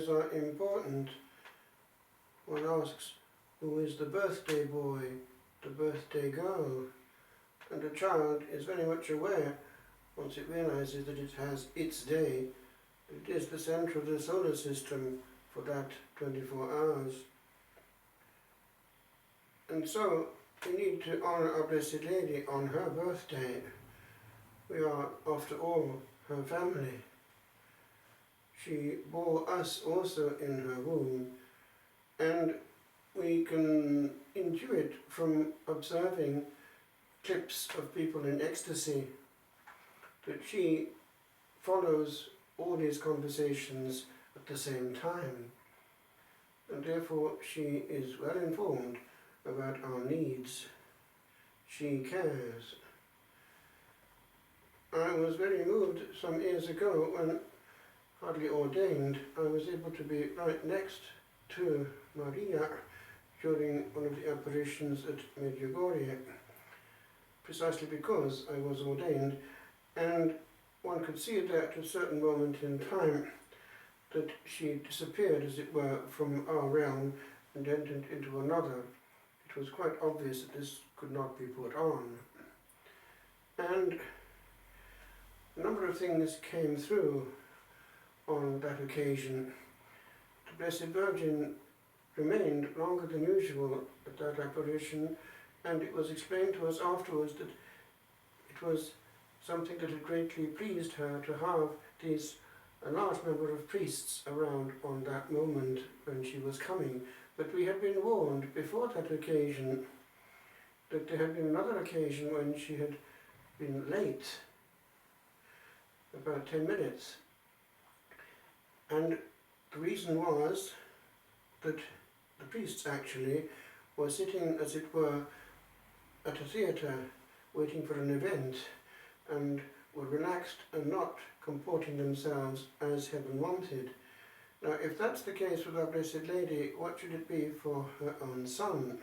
birthdays are important. One asks, who is the birthday boy, the birthday girl? And a child is very much aware, once it realizes that it has its day, that it is the center of the solar system for that 24 hours. And so, we need to honor our Blessed Lady on her birthday. We are, after all, her family. She bore us also in her womb, and we can intuit from observing clips of people in ecstasy that she follows all these conversations at the same time, and therefore she is well informed about our needs. She cares. I was very moved some years ago when, hardly ordained, I was able to be right next to Maria during one of the apparitions at Medjugorje, precisely because I was ordained, and one could see that at a certain moment in time that she disappeared, as it were, from our realm and entered into another. It was quite obvious that this could not be put on. And a number of things came through on that occasion. The Blessed Virgin remained longer than usual at that apparition, and it was explained to us afterwards that it was something that had greatly pleased her to have a large number of priests around on that moment when she was coming. But we had been warned before that occasion that there had been another occasion when she had been late, about 10 minutes. And the reason was that the priests actually were sitting, as it were, at a theatre waiting for an event, and were relaxed and not comporting themselves as heaven wanted. Now, if that's the case with our Blessed Lady, what should it be for her own Son?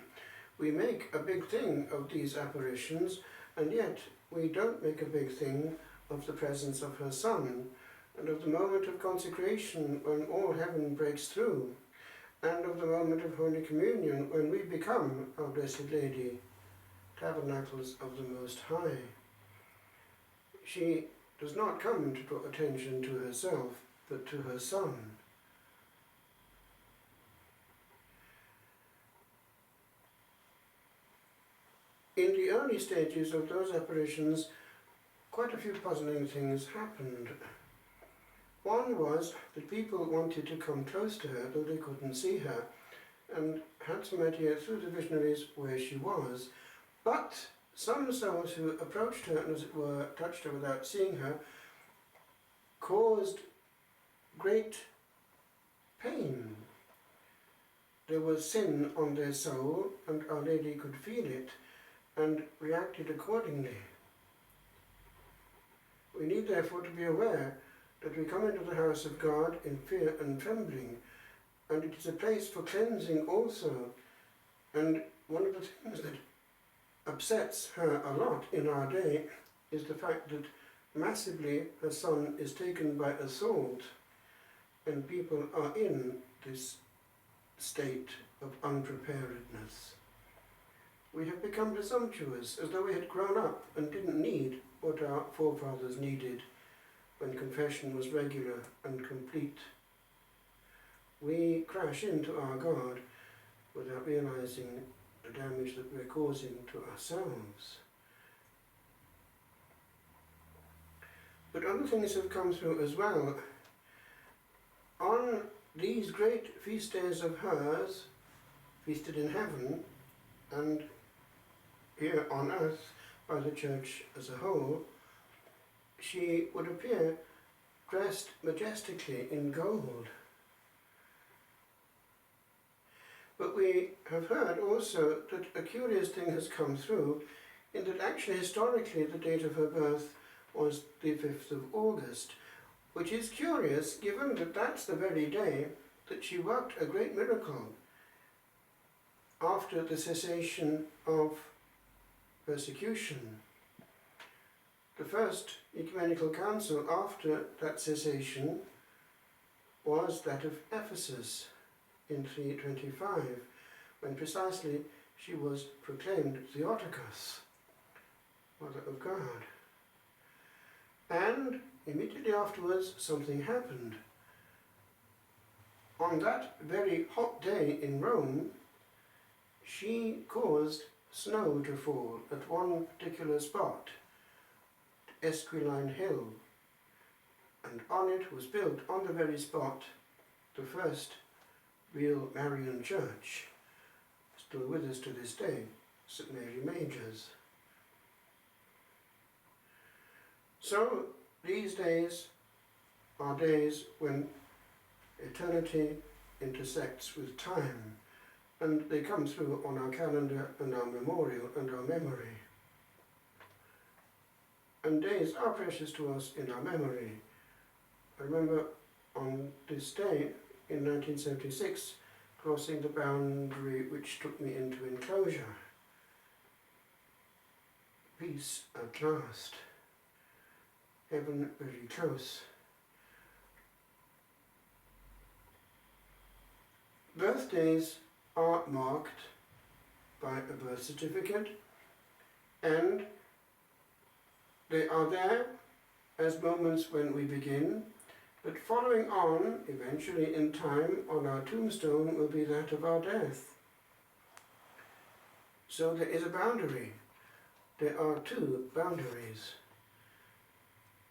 We make a big thing of these apparitions, and yet we don't make a big thing of the presence of her Son, and of the moment of consecration when all heaven breaks through, and of the moment of Holy Communion when we become our Blessed Lady, tabernacles of the Most High. She does not come to draw attention to herself, but to her Son. In the early stages of those apparitions, quite a few puzzling things happened. One was that people wanted to come close to her, though they couldn't see her, and had some idea through the visionaries where she was. But some souls who approached her and, as it were, touched her without seeing her, caused great pain. There was sin on their soul, and Our Lady could feel it and reacted accordingly. We need therefore to be aware that we come into the house of God in fear and trembling, and it is a place for cleansing also. And one of the things that upsets her a lot in our day is the fact that massively her Son is taken by assault, and people are in this state of unpreparedness. We have become presumptuous, as though we had grown up and didn't need what our forefathers needed when confession was regular and complete. We crash into our God without realizing the damage that we're causing to ourselves. But other things have come through as well. On these great feast days of hers, feasted in heaven and here on earth by the Church as a whole, she would appear dressed majestically in gold. But we have heard also that a curious thing has come through, in that actually historically the date of her birth was the 5th of August, which is curious given that that's the very day that she worked a great miracle after the cessation of persecution. The first ecumenical council after that cessation was that of Ephesus in 325, when precisely she was proclaimed Theotokos, Mother of God. And immediately afterwards something happened. On that very hot day in Rome, she caused snow to fall at one particular spot, Esquiline Hill, and on it was built, on the very spot, the first real Marian church, still with us to this day, St. Mary Major's. So these days are days when eternity intersects with time, and they come through on our calendar and our memorial and our memory. And days are precious to us in our memory. I remember on this day in 1976 crossing the boundary which took me into enclosure. Peace at last. Heaven very close. Birthdays are marked by a birth certificate, and they are there as moments when we begin, but following on, eventually in time, on our tombstone will be that of our death. So there is a boundary. There are two boundaries.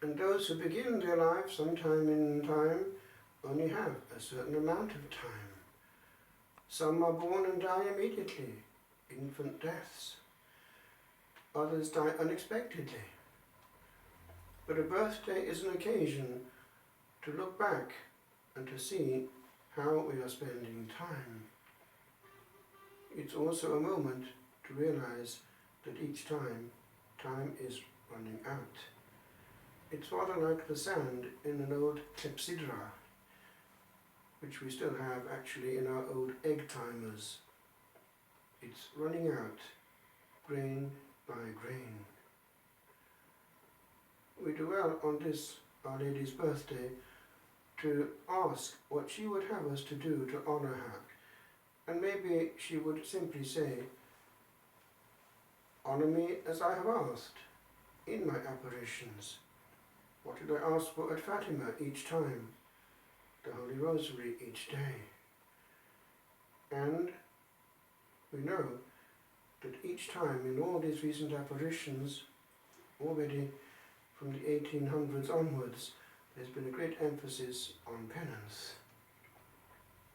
And those who begin their life sometime in time only have a certain amount of time. Some are born and die immediately, infant deaths. Others die unexpectedly. But a birthday is an occasion to look back and to see how we are spending time. It's also a moment to realize that each time is running out. It's rather like the sand in an old clepsydra, which we still have actually in our old egg timers. It's running out, grain by grain. We do well on this, Our Lady's birthday, to ask what she would have us to do to honour her. And maybe she would simply say, honour me as I have asked in my apparitions. What did I ask for at Fatima each time? The Holy Rosary each day. And we know that each time in all these recent apparitions, already from the 1800s onwards, there's been a great emphasis on penance.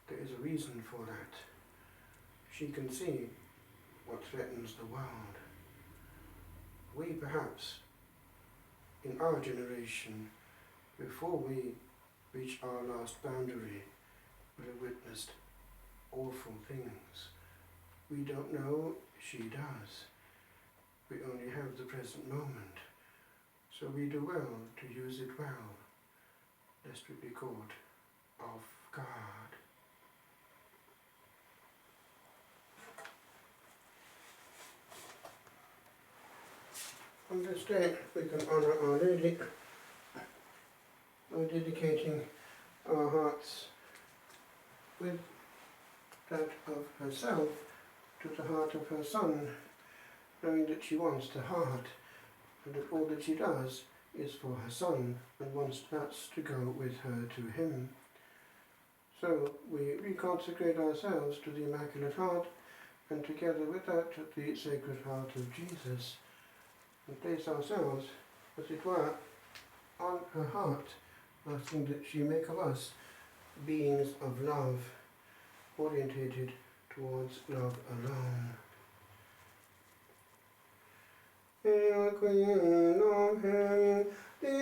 There is a reason for that. She can see what threatens the world. We perhaps, in our generation, before we reach our last boundary, will have witnessed awful things. We don't know, she does. We only have the present moment. So we do well to use it well, lest we be caught off guard. On this day we can honour Our Lady by dedicating our hearts with that of herself to the heart of her Son, knowing that she wants the heart, and that all that she does is for her Son, and wants us to go with her to Him. So we reconsecrate ourselves to the Immaculate Heart, and together with that to the Sacred Heart of Jesus, and place ourselves, as it were, on her heart, asking that she make of us beings of love, orientated towards love alone. Hail, Queen of Heaven, the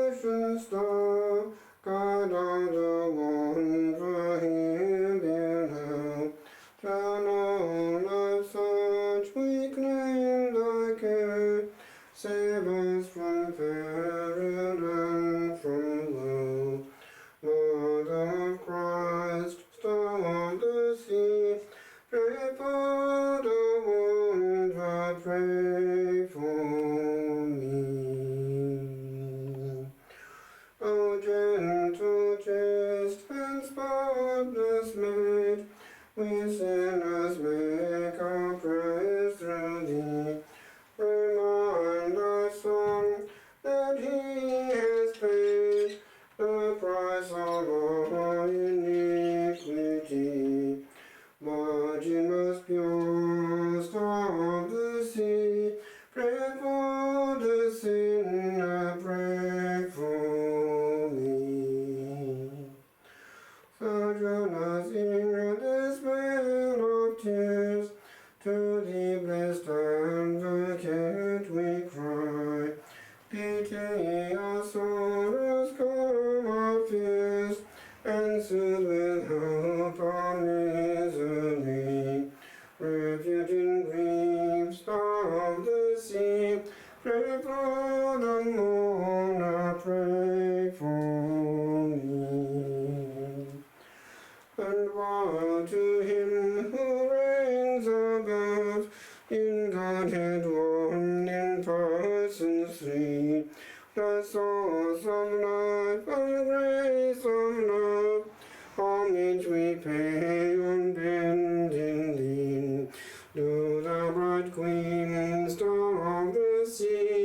ocean star, guide all the ones who here below. Drown all of such weakling thy care, save us from peril and from woe. Mother of Christ, star of the sea, pray for the ones who pray for me. O gentle, chaste King of sorrows, calm our fears, and soothe with hope our misery. Refuge in grief, star of the sea, pray for the mourner, pray for me. And while to him who reigns above, in Godhead one, in persons three, the source of life and grace of love, homage we pay on bending knee. Do thou, bright Queen, star of the sea,